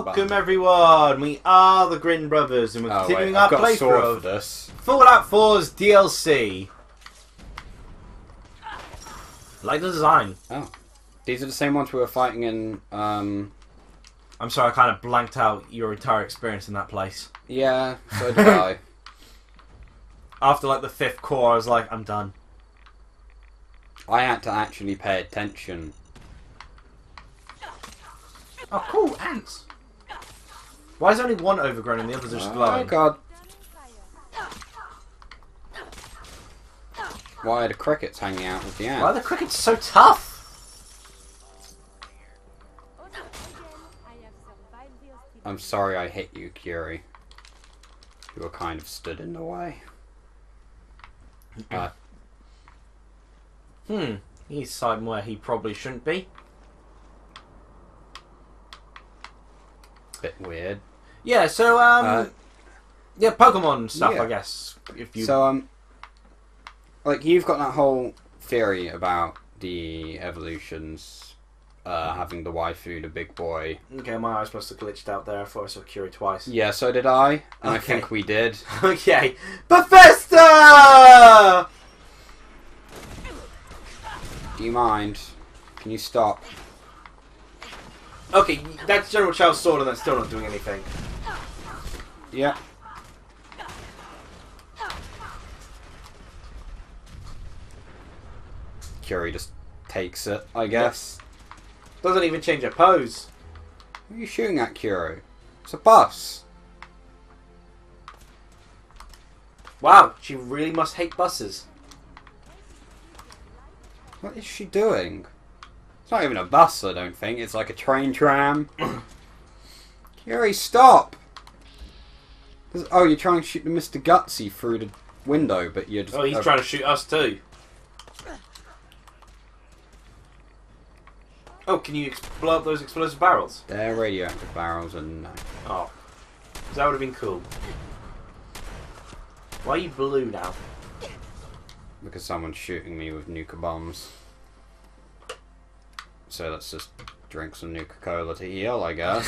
Welcome everyone, we are the Grin Brothers and we're continuing our playthrough of this. Fallout 4's DLC. Like the design. Oh. These are the same ones we were fighting in, I'm sorry, I kind of blanked out your entire experience in that place. Yeah, so did I. After like the 5th core, I was like, I'm done. I had to actually pay attention. Oh cool, ants! Why is only one overgrown and the others are just glowing? Oh god. Why are the crickets hanging out with the ants? Why are the crickets so tough? I'm sorry I hit you, Curie. You were kind of stood in the way. He's somewhere he probably shouldn't be. Bit weird. Yeah, so, yeah, Pokemon stuff, yeah. I guess. If you... So, like, you've got that whole theory about the evolutions, having the waifu, the big boy. Okay, my eyes must have glitched out there. I thought I saw Curie twice. Yeah, so did I, and Okay. I think we did. Okay. Bethesda! Do you mind? Can you stop? Okay, that's General Chow's sword and that's still not doing anything. Yeah. Curie just takes it, I guess. Doesn't even change her pose. What are you shooting at, Curie? It's a bus. Wow, she really must hate buses. What is she doing? It's not even a bus, I don't think. It's like a train tram. Curie, stop! Oh, you're trying to shoot the Mr. Gutsy through the window, but you're just... Oh, he's trying to shoot us too. Oh, can you blow up those explosive barrels? They're radioactive barrels and... Oh. That would have been cool. Why are you blue now? Because someone's shooting me with nuka bombs. So let's just drink some Nuka-Cola to heal, I guess.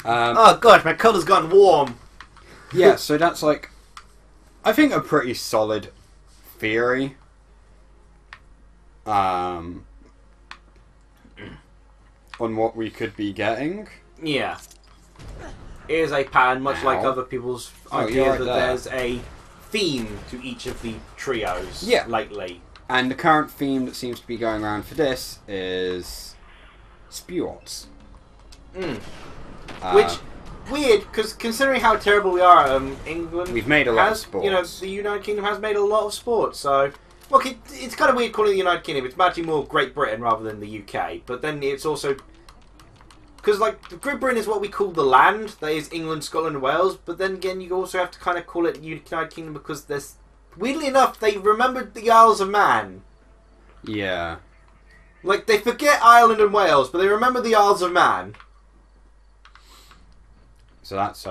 Oh gosh, my colour's gotten warm. Yeah, so that's like... I think a pretty solid theory. On what we could be getting. Yeah. Here's a pattern, much like other people's idea right that there. there's a theme to each of the trios lately. And the current theme that seems to be going around for this is sports. Which, weird, because considering how terrible we are, England we've made a lot of sports. You know, the United Kingdom has made a lot of sports, so... Okay, it's kind of weird calling it the United Kingdom. It's actually more Great Britain rather than the UK. But then it's also... Because, like, Great Britain is what we call the land. That is England, Scotland, and Wales. But then again, you also have to kind of call it United Kingdom because there's... Weirdly enough, they remembered the Isles of Man. Yeah. Like, they forget Ireland and Wales, but they remember the Isles of Man. So that's...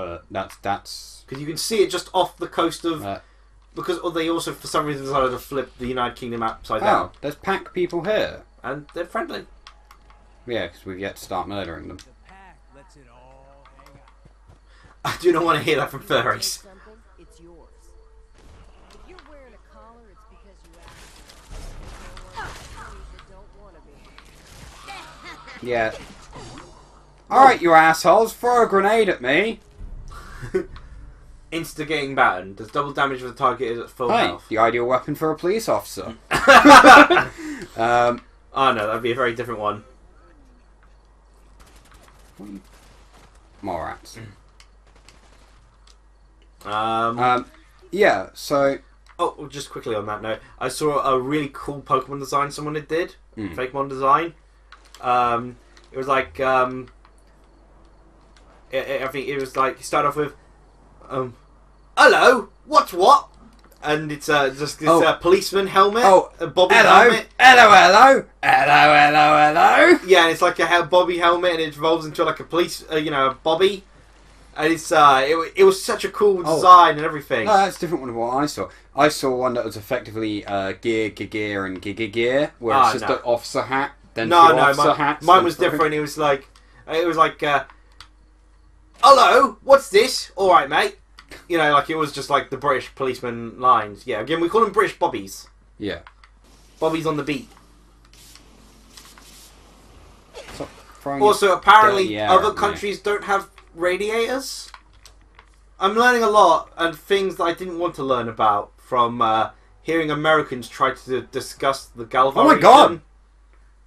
Because you can see it just off the coast of... because they also, for some reason, decided to flip the United Kingdom upside down. Oh, there's pack people here. And they're friendly. Yeah, because we've yet to start murdering them. I do not want to hear that from furries. It's yours. If you're wearing a collar, it's because you Yeah. Alright, you assholes, throw a grenade at me. Instigating baton. Does double damage if the target is at full Hey, health. the ideal weapon for a police officer. Oh no, that'd be a very different one. More rats. Yeah, so... Oh, just quickly on that note, I saw a really cool Pokemon design someone did. Fakemon design. It was like, I think it was like, you start off with, hello, what's what? And it's just this policeman helmet, a Bobby helmet. Hello. Yeah, and it's like a Bobby helmet, and it evolves into like a police, a Bobby. And it's it was such a cool design and everything. No, that's different from what I saw. I saw one that was effectively gear, and gear, where it's just an officer hat Then No, two no, officer hats. mine then was three- different. It was like, hello, what's this? All right, mate. You know, like it was just like the British policeman lines. Yeah, again, we call them British bobbies. Yeah. Bobbies on the beat. Stop throwing Also, apparently, dirty air other at me. countries don't have radiators. I'm learning a lot and things that I didn't want to learn about from hearing Americans try to discuss the Galva. Oh my region. God!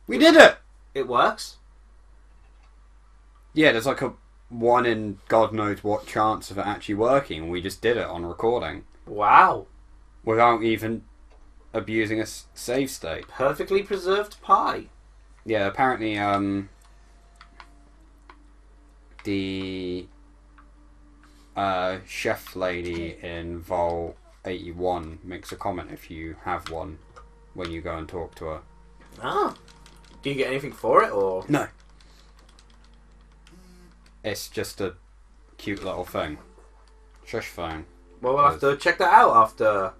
We did it! It works. Yeah, there's like a 1 in God knows what chance of it actually working. We just did it on recording. Wow. Without even abusing a save state. Perfectly preserved pie. Yeah, apparently, the chef lady in Vol 81 makes a comment if you have one when you go and talk to her. Ah. Do you get anything for it, or...? No. It's just a cute little thing. Shush phone. Well, we'll have to check that out after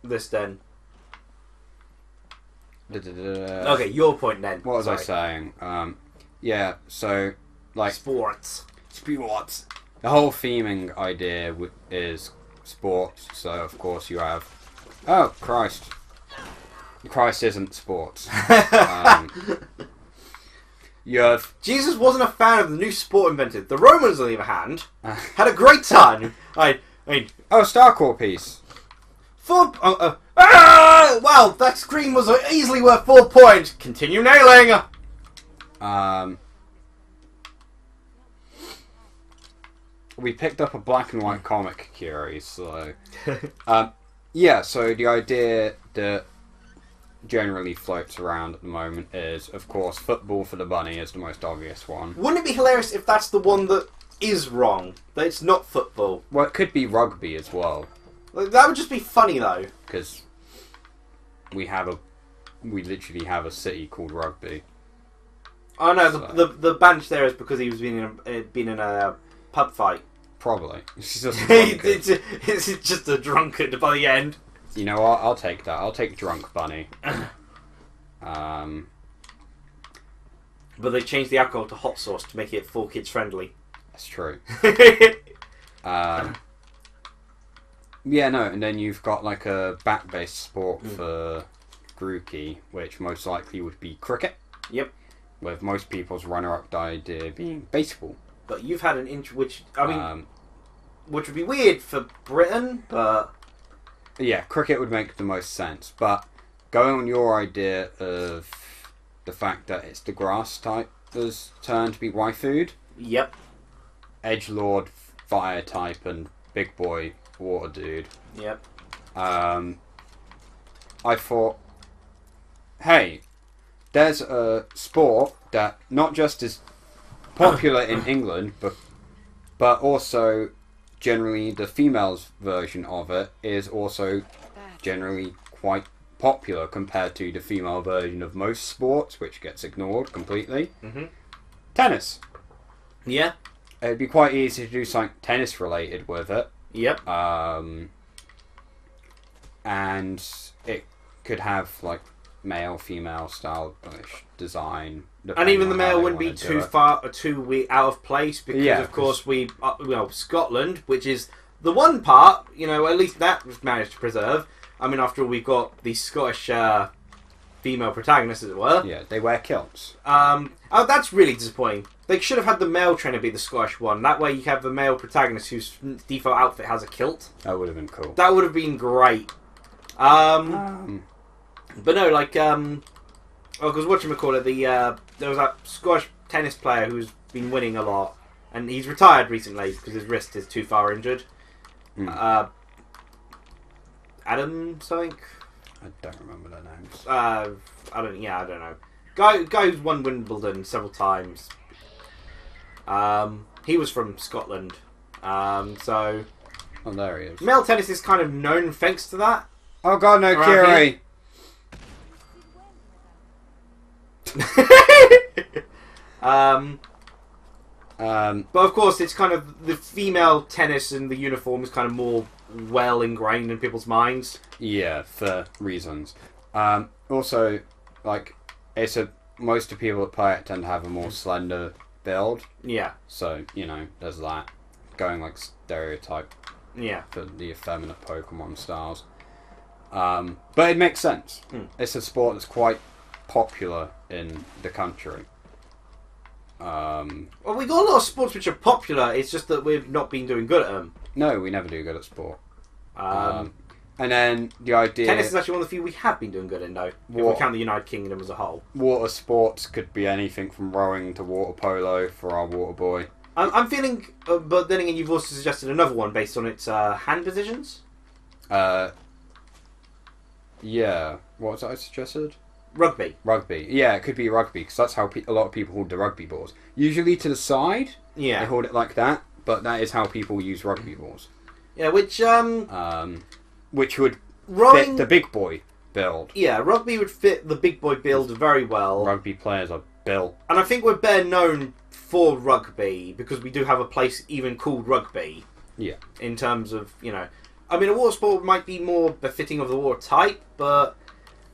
this then. Okay, your point then. What was I Sorry. saying? Yeah, so, like... Sports. Sports. The whole theming idea is sports, so of course you have... Oh, Christ. Christ isn't sports. You have... Jesus wasn't a fan of the new sport invented. The Romans, on the other hand, had a great time. I mean... Oh, Star Core piece. Wow, that scream was easily worth 4 points. Continue nailing. We picked up a black and white comic, Kiri, so... yeah, so the idea that generally floats around at the moment is, of course, football for the bunny is the most obvious one. Wouldn't it be hilarious if that's the one that is wrong? That it's not football? Well, it could be rugby as well, Like, that would just be funny, though. because we literally have a city called Rugby. Oh no, So- the bench there is because he was been in a pub fight. Probably. It's just a drunkard. It's just a drunkard by the end. You know what? I'll take that. I'll take Drunk Bunny. But they changed the alcohol to hot sauce to make it full kids friendly. That's true. Yeah, no, and then you've got like a bat-based sport for Grookey, which most likely would be cricket. Yep. With most people's runner-up idea being baseball. But you've had an which I mean, which would be weird for Britain, but Yeah, cricket would make the most sense, but going on your idea of the fact that it's the grass type that's turned to be waifu'd, yep, edgelord fire type and big boy water dude. yep. I thought, hey, there's a sport that not just is popular in England, but also generally the females version of it is also generally quite popular compared to the female version of most sports, which gets ignored completely. Mhm. Tennis. Yeah. It'd be quite easy to do something tennis related with it. Yep. And it could have like male female style design, And even the depending on how male they wouldn't be wanna do too it. far or too out of place because, Yeah, of course, Scotland, which is the one part, at least that was managed to preserve. I mean, after all, we've got the Scottish female protagonists, as it were. Yeah, they wear kilts. Oh, that's really disappointing. They should have had the male trainer be the Scottish one. That way, you have the male protagonist whose default outfit has a kilt. That would have been cool. That would have been great. But no, like, because whatchamacallit, there was that Scottish tennis player who's been winning a lot, and he's retired recently because his wrist is too far injured. Adam something? I don't remember their names. I don't know. Guy who's won Wimbledon several times. He was from Scotland. So Oh, there he is. male tennis is kind of known thanks to that. Oh god, no, Around Kiri! But of course, it's kind of the female tennis and the uniform is kind of more well ingrained in people's minds. Yeah, for reasons. Also, like, most of the people that play it tend to have a more slender build. Yeah. So, there's that. Going like stereotype Yeah. for the effeminate Pokemon styles. But it makes sense. It's a sport that's quite popular in the country. Well, we got a lot of sports which are popular. It's just that we've not been doing good at them. No, we never do good at sport. And then the idea... Tennis is actually one of the few we have been doing good in, though. If we count the United Kingdom as a whole. Water sports could be anything from rowing to water polo for our water boy. I'm feeling... but then again, you've also suggested another one based on its hand positions. Yeah. What was that I suggested? Rugby. Rugby. Yeah, it could be rugby, because that's how a lot of people hold the rugby balls. Usually to the side. Yeah. They hold it like that, but that is how people use rugby balls. Yeah, which would rowing... fit the big boy build. Yeah, rugby would fit the big boy build very well. Rugby players are built. And I think we're better known for rugby, because we do have a place even called rugby. Yeah. In terms of, I mean, a water sport might be more befitting of the water type, but...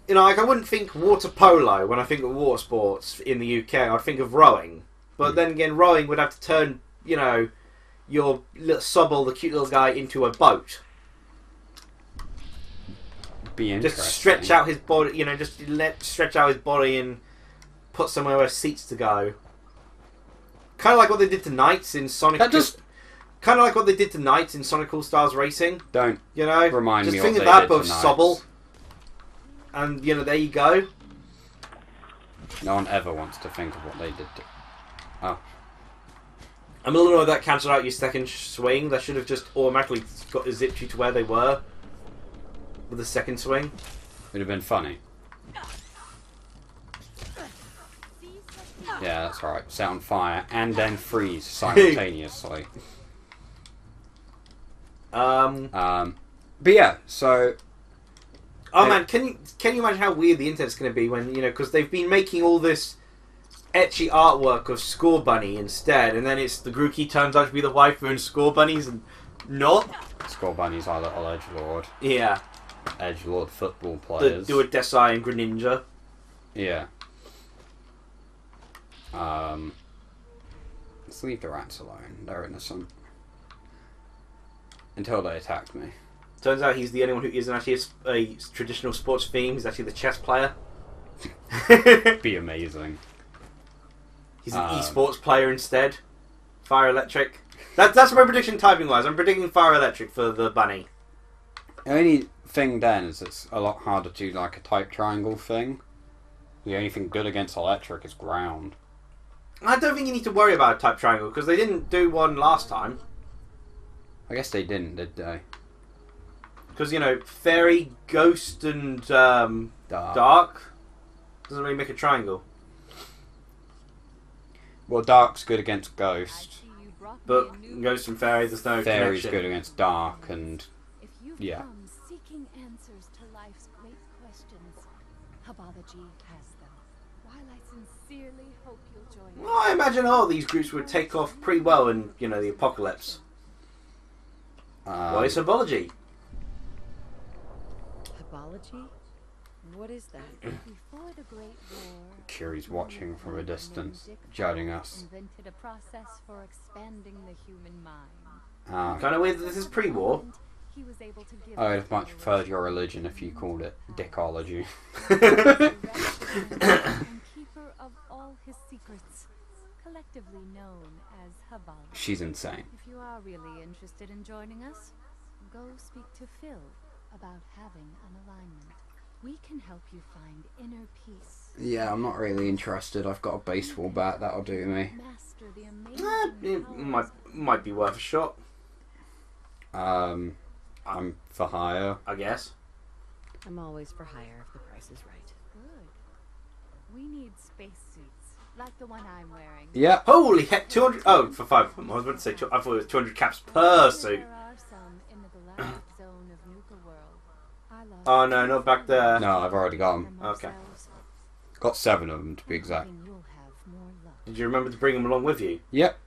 I wouldn't think water polo when I think of water sports in the UK. I'd think of rowing. But then again, rowing would have to turn, your little Sobble, the cute little guy, into a boat. Be interesting. Just stretch out his body, stretch out his body and put somewhere where seats to go. Kind of like what they did to Knights in Sonic... Kind of like what they did to Knights in Sonic All-Stars Racing. Don't remind me just think what of they that, did both to Knights. Sobble. And, there you go. No one ever wants to think of what they did to... Oh. I'm a little annoyed that cancelled out your second swing. That should have just automatically zipped you to where they were. With the second swing. It would have been funny. Yeah, that's right. Set on fire and then freeze simultaneously. But yeah, so... Oh man, can you imagine how weird the internet's going to be when, because they've been making all this etchy artwork of Score Bunny instead, and then it's the Grookey turns out to be the waifu and Score Bunny's and not? Score Bunny's our little edgelord. Yeah. Edgelord football players. The Duodesai and Greninja. Yeah. Let's leave the rats alone. They're innocent. Until they attacked me. Turns out he's the only one who isn't actually a traditional sports theme. He's actually the chess player. Be amazing. He's an esports player instead. Fire Electric. That's my prediction typing wise. I'm predicting Fire Electric for the bunny. The only thing then is it's a lot harder to do like a type triangle thing. The only thing good against electric is ground. I don't think you need to worry about a type triangle because they didn't do one last time. I guess they didn't, did they? Because, fairy, ghost, and dark doesn't really make a triangle. Well, dark's good against ghost. But ghost and fairy, there's no Fairy's connection. good against dark, and yeah. Seeking answers to life's great questions, Herbology has them. While I sincerely hope you'll join us. Well, I imagine all these groups would take off pretty well in, the apocalypse. Why is Herbology? Herbology? What is that? Before the Great War, Kiri's watching from a distance, judging us. Invented a process for expanding the human mind. Kind of weird that this is pre-war. He was able to give I would much prefer your religion if you called it Dickology. and keeper of all his secrets, collectively known as Herbology. She's insane. If you are really interested in joining us, go speak to Phil about having an alignment. We can help you find inner peace. Yeah, I'm not really interested. I've got a baseball bat, that'll do me. Master the amazing It might be worth a shot. I'm for hire. I guess. I'm always for hire if the price is right. Good. We need spacesuits, like the one I'm wearing. Yeah. Holy heck, 200... Oh, for 5 of them. I was about to say, I thought it was 200 caps per suit. There are some in the galactic zone of Nuka-World. I lost Oh no, not back there. No, I've already got them. Okay. Got 7 of them to be exact. You'll have more luck. Did you remember to bring them along with you? Yep.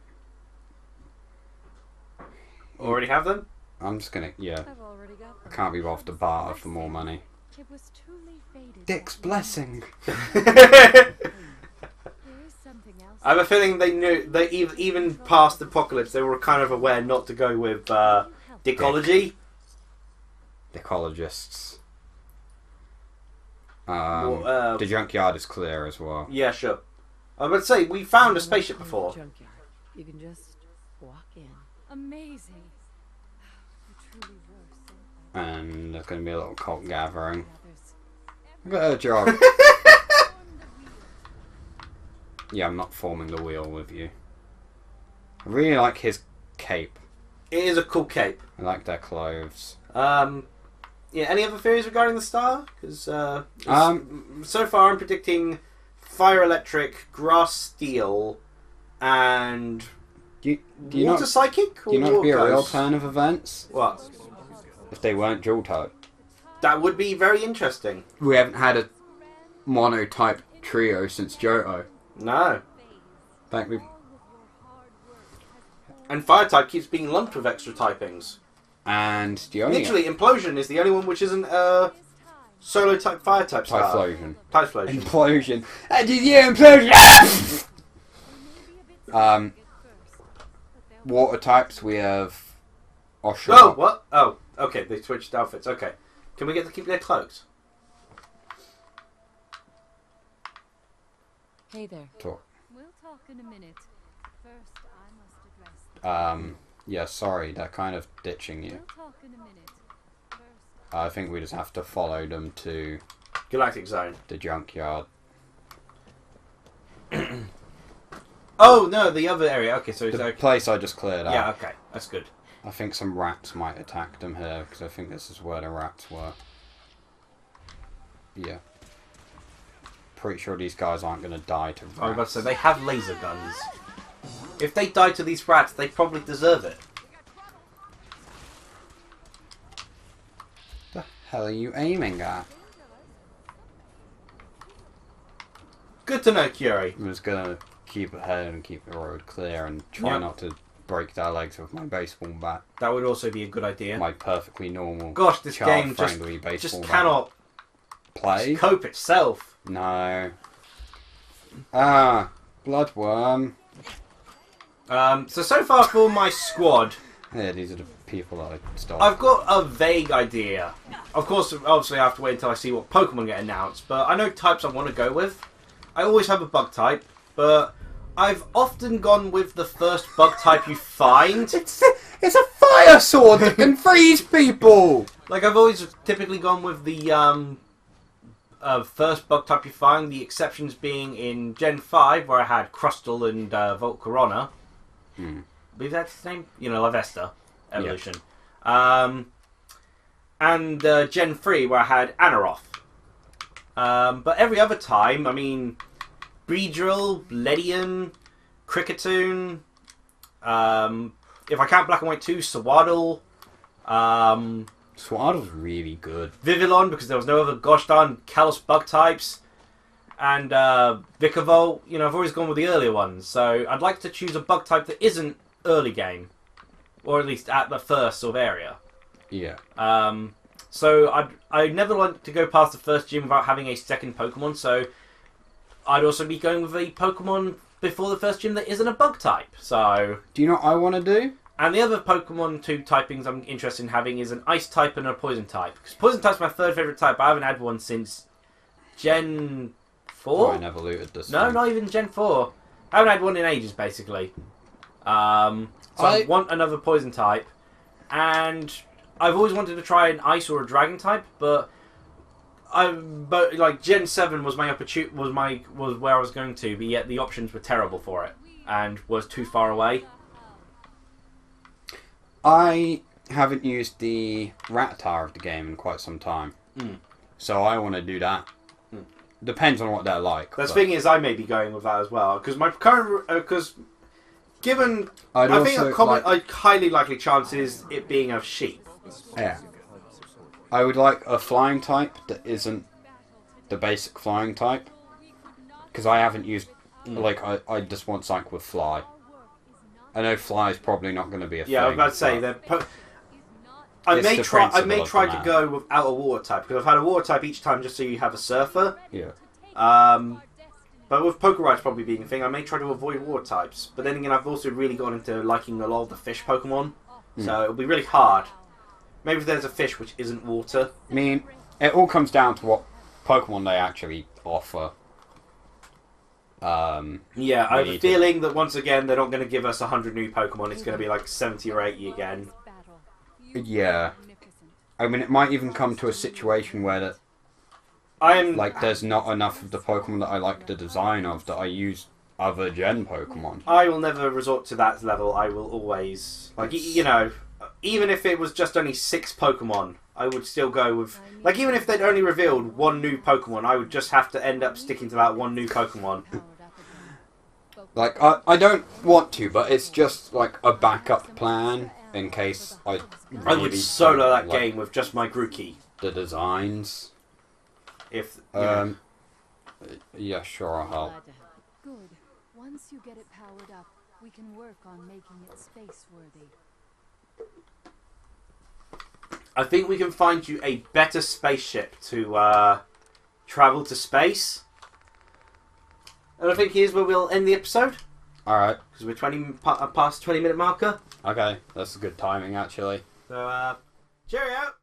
Already have them? I'm just gonna, yeah. I've already got I can't be bothered to barter for more money. It was truly fated. Dick's that blessing. there is something else. I have a feeling they knew that even past Apocalypse, they were kind of aware not to go with Dickology. Dickologists. Well, the junkyard is clear as well. Yeah, sure. I would say we found a spaceship before. Junkyard. You can just walk in. Amazing. You truly were sent by And there's going to be a little cult gathering. others. Look at her job. Yeah, I'm not forming the wheel with you. I really like his cape. It is a cool cape. I like their clothes. Yeah. Any other theories regarding the star? Because so far I'm predicting fire, electric, grass, steel, and Do you water not, psychic. do you Or not be a real ghost? fan of events? What? If they weren't dual type. That would be very interesting. We haven't had a monotype trio since Johto. No. In fact, we And fire type keeps being lumped with extra typings. and the only Literally, implosion is the only one which isn't solo type fire type star. Typhlosion. Typhlosion. Implosion. I did you implosion. Water types we have Oshawott. Oh, what? Oh, okay. They switched outfits. Okay. Can we get to keep their cloaks? Hey there. Talk. We'll talk in a minute. First, I must address the Yeah, sorry, they're kind of ditching you. We'll talk in a minute. First, I think we just have to follow them to Galactic Zone. the junkyard. Oh, no, the other area. Okay, so it's The like... place I just cleared out. Yeah, okay. That's good. I think some rats might attack them here, because I think this is where the rats were. Yeah. Pretty sure these guys aren't going to die to rats. I was about to say, they have laser guns. If they die to these rats, they probably deserve it. The hell are you aiming at? Good to know, Curie. I'm just going to keep ahead and keep the road clear and try Yep. not to break their legs with my baseball bat. That would also be a good idea. My perfectly normal, Gosh, this game child-friendly baseball just bat. cannot Play? cope itself. No. Ah, bloodworm. So far for my squad, Yeah, these are the people that I stopped. I've got a vague idea. Of course, obviously I have to wait until I see what Pokemon get announced, but I know types I want to go with. I always have a bug type, but I've often gone with the first bug type you find. It's a fire sword that can freeze people! Like, I've always typically gone with the first bug type you find, the exceptions being in Gen 5, where I had Crustle and Volcarona. Hmm. I believe that's his name? You know, Lavesta evolution. And Gen 3, where I had Anaroth. But every other time, I mean, Beedrill, Ledian, Kricketune, if I count Black and White 2, Swaddle, Swaddle's really good. Vivillon, because there was no other gosh darn Kalos bug types, and Vikavolt. You know, I've always gone with the earlier ones, so I'd like to choose a bug type that isn't early game, or at least at the first sort of area. Yeah. So I never like to go past the first gym without having a second Pokemon, so I'd also be going with a Pokemon before the first gym that isn't a bug type. So, Do you know what I want to do? and the other Pokemon 2 typings I'm interested in having is an Ice type and a Poison type. Because Poison type's my third favourite type, but I haven't had one since Gen 4? Oh, I never looted this No, thing. not even Gen 4. I haven't had one in ages, basically. So I want another Poison type. And I've always wanted to try an Ice or a Dragon type, but like Gen 7 was my opportunity, was where I was going to, but yet the options were terrible for it and was too far away. I haven't used the Rattata of the game in quite some time. Mm. So I want to do that. Mm. Depends on what they're like. The but thing is, I may be going with that as well, because my current, because given, I'd I think also a highly likely chance is it being a sheep. Yeah. I would like a flying type that isn't the basic flying type. Because I haven't used... Like, I just want something with fly. I know fly is probably not going to be a thing. Yeah, I was about to say, but I may the try principle of to the map. go without a water type because I've had a water type each time just so you have a surfer. Yeah. But with Poké Rides probably being a thing, I may try to avoid water types. But then again, I've also really gone into liking a lot of the fish Pokemon, so it'll be really hard. Maybe if there's a fish which isn't water. I mean, it all comes down to what Pokemon they actually offer. Yeah, I have a feeling that once again they're not going to give us 100 new Pokemon. It's going to be like 70 or 80 again. Yeah. I mean, it might even come to a situation where there's not enough of the Pokemon that I like the design of that I use other gen Pokemon. I will never resort to that level. I will always even if it was just only 6 Pokemon, I would still go with even if they'd only revealed 1 new Pokemon, I would just have to end up sticking to that 1 new Pokemon. I don't want to, but it's just like a backup plan in case I really I would solo that like game with just my Grookey. the designs. If Yeah, sure, I'll help. Glad to help. Good. Once you get it powered up, we can work on making it space-worthy. I think we can find you a better spaceship to travel to space. And I think here's where we'll end the episode. Alright. Because we're past 20-minute marker. Okay, that's good timing, actually. So, cheerio!